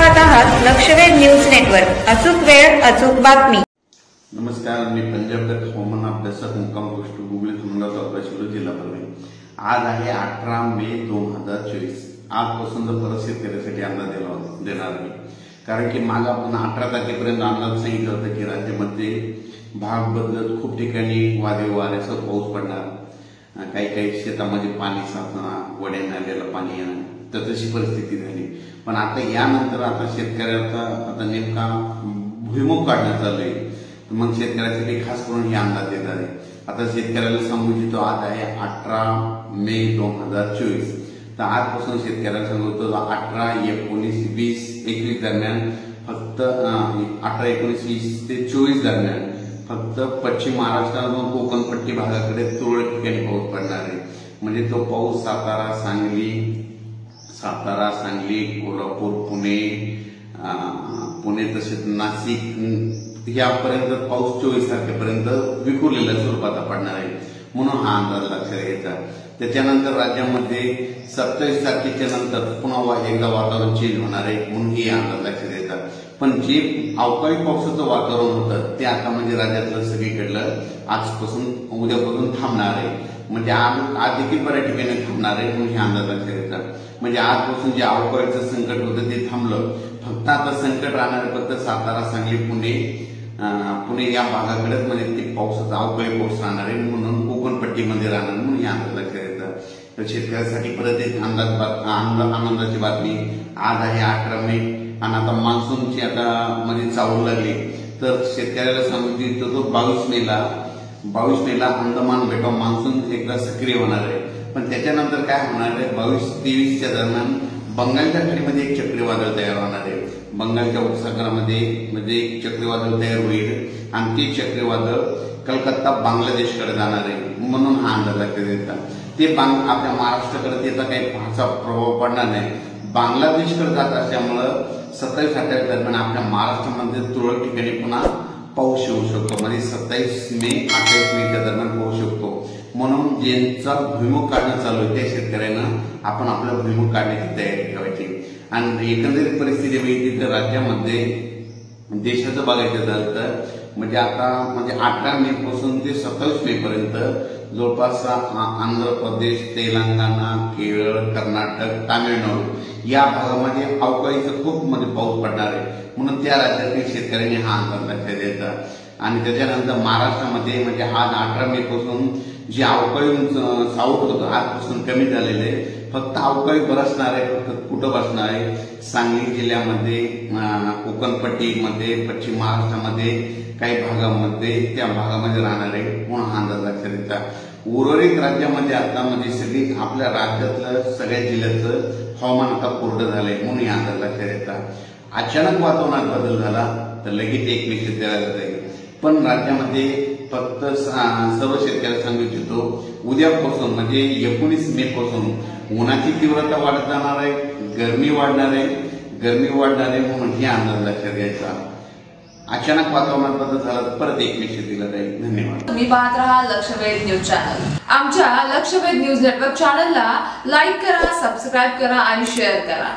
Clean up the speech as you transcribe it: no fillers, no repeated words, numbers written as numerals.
पाहत आहात लक्षवेध news network. अचूक वेळ अचूक बातमी। नमस्कार, मी पंजाब तक हवामान अभ्यासक मुक्काम पोस्ट गुगली सुमंगाव तालुका शिरूर जिल्हा परभणी। आज आहे 18 मे 2024। आजपासून परत शेतकऱ्यांसाठी अंदाज देणार मी, कारण की मागे आपण 18 तारखेपर्यंत अंदाज सांगितलं होतं की राज्यामध्ये भाग बदलत खूप ठिकाणी वादळी वाऱ्यासह पाऊस पडणार, काही काही शेतामध्ये पाणी साचणार, वड्याने आलेलं पाणी येणार, तर तशी परिस्थिती झाली। पण आता यानंतर आता शेतकऱ्याचा आता नेमका भुईमुग काढण्यात चालू आहे, मग शेतकऱ्यासाठी खास करून हे अंदाज देत आहे। आता शेतकऱ्याला सांगू इच्छितो, आज आहे 18 मे 2024। तर आजपासून शेतकऱ्याला सांगतो 18, 19, 20, 21 दरम्यान फक्त 18, 19, 20 ते 24 दरम्यान फक्त पश्चिम महाराष्ट्रातून कोकणपट्टी भागाकडे तुरळक ठिकाणी पाऊस पडणार आहे। म्हणजे तो पाऊस सातारा, सांगली, कोल्हापूर, पुणे तसेच नाशिक यापर्यंत पाऊस 24 तारखेपर्यंत विखुरलेल्या स्वरूपात पडणार आहे, म्हणून हा अंदाज लक्षात घ्यायचा। त्याच्यानंतर राज्यामध्ये 27 तारखेच्या नंतर पुन्हा एकदा वातावरण चेंज होणार आहे, म्हणून हे अंदाज लक्षात घ्यायचा। पण जे अवकाळी पावसाचं वातावरण होतं ते आता म्हणजे राज्यातलं सगळीकडलं आजपासून उद्यापासून थांबणार आहे। म्हणजे आज देखील बऱ्याच ठिकाणी थांबणार आहे, म्हणून हे अंदाज लक्षात घ्यायचा। म्हणजे आजपासून जे अवकाळीचं संकट होतं ते थांबलं, फक्त आता संकट राहणार फक्त सातारा, सांगली, पुणे या भागाकडेच म्हणजे ते पावसाचा अवकाळी पाऊस राहणार आहे, म्हणून कोकणपट्टीमध्ये राहणार, म्हणून हे अंदाज लक्षात घ्यायचा। तर शेतकऱ्यांसाठी परत एक आनंदाची बातमी, आज आहे 18 मे आणि आता मान्सूनची आता म्हणजे चावल लागली। तर शेतकऱ्याला सांगू इच्छितो तो 22 मेला अंदमान बेटाव मान्सून एकदा सक्रिय होणार आहे। पण त्याच्यानंतर काय होणार आहे, 22-23च्या दरम्यान बंगालच्या खाडीमध्ये एक चक्रीवादळ तयार होणार आहे। बंगालच्या उपसागरामध्ये म्हणजे एक चक्रीवादळ तयार होईल आणि ते चक्रीवादळ कलकत्ता बांगलादेशकडे जाणार आहे, म्हणून हा अंदाज लक्षात घ्यायचा। ते आपल्या महाराष्ट्राकडे त्याचा काही फारसा प्रभाव पडणार नाही, बांगलादेशकडे जात असल्यामुळं 27-28 दरम्यान आपल्या महाराष्ट्रामध्ये तुरळक ठिकाणी पुन्हा पाऊस येऊ शकतो। म्हणजे 27 मे 28 मेच्या दरम्यान पाऊस शकतो, म्हणून ज्यांचा भुईमुग काढणं चालू आहे त्या शेतकऱ्यांना आपण आपला भुईमुग काढण्याची तयारी ठेवायची। आणि एकंदरीत परिस्थिती बघितली तर राज्यामध्ये देशाचं बघायचं झालं तर म्हणजे आता म्हणजे 18 मे पासून ते 27 मे पर्यंत जवळपास आंध्र प्रदेश, तेलंगणा, केरळ, कर्नाटक, तामिळनाडू या भागामध्ये अवकाळीचं खूप म्हणजे पाऊस पडणार आहे, म्हणून त्या राज्यातील शेतकऱ्यांनी हा अंदाज लक्षात द्यायचा। आणि त्याच्यानंतर महाराष्ट्रामध्ये म्हणजे आज 18 मे पासून जे अवकाळी सावट होतं आजपासून कमी झालेलं आहे, फक्त अवकाळी बरसणार आहे, फक्त कुठं बसणार आहे, सांगली जिल्ह्यामध्ये, कोकणपट्टीमध्ये, पश्चिम महाराष्ट्रामध्ये काही भागामध्ये त्या भागामध्ये राहणार आहे, म्हणून हा अंदाज लक्षात द्यायचा। उर्वरित राज्यामध्ये आता म्हणजे सगळी आपल्या राज्यातलं सगळ्या जिल्ह्याचं हवामान आता कोरडं झालंय, म्हणून हे अंदाज लक्षात द्यायचा। अचानक वातावरणात बदल झाला तर लगेच एक निश्चित केला जाईल। पण राज्यामध्ये फक्त सर्व शेतकऱ्यांना सांगू इच्छितो, उद्यापासून म्हणजे 19 मे पासून उन्हाची तीव्रता वाढत जाणार आहे, गरमी वाढणार आहे, म्हणून हे अंदाज लक्षात घ्यायचा। अचानक वातावरणात बदल झाला तर परत एक निश्चित दिला जाईल। धन्यवाद। तुम्ही पाहत राहा लक्षवेध न्यूज चॅनल। आमच्या लक्षवेध न्यूज नेटवर्क चॅनलला लाईक करा, सबस्क्राईब करा आणि शेअर करा।